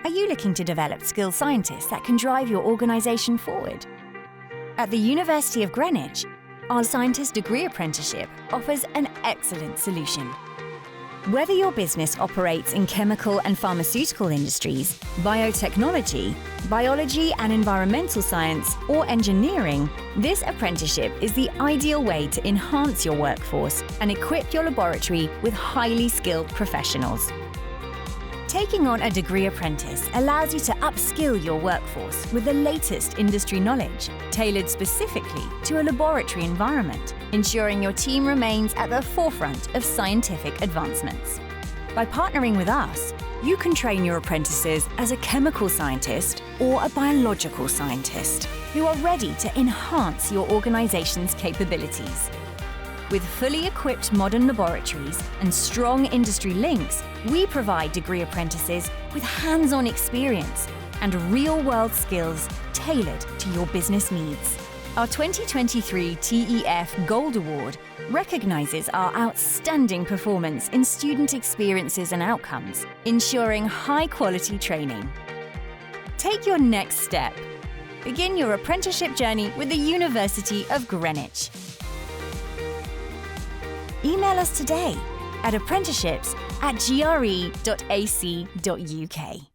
Are you looking to develop skilled scientists that can drive your organisation forward? At the University of Greenwich, our Scientist Degree Apprenticeship offers an excellent solution. Whether your business operates in chemical and pharmaceutical industries, biotechnology, biology and environmental science, or engineering, this apprenticeship is the ideal way to enhance your workforce and equip your laboratory with highly skilled professionals. Taking on a degree apprentice allows you to upskill your workforce with the latest industry knowledge, tailored specifically to a laboratory environment, ensuring your team remains at the forefront of scientific advancements. By partnering with us, you can train your apprentices as a chemical scientist or a biological scientist who are ready to enhance your organization's capabilities. With fully equipped modern laboratories and strong industry links, we provide degree apprentices with hands-on experience and real-world skills tailored to your business needs. Our 2023 TEF Gold Award recognizes our outstanding performance in student experiences and outcomes, ensuring high-quality training. Take your next step. Begin your apprenticeship journey with the University of Greenwich. Email us today at apprenticeships@gre.ac.uk.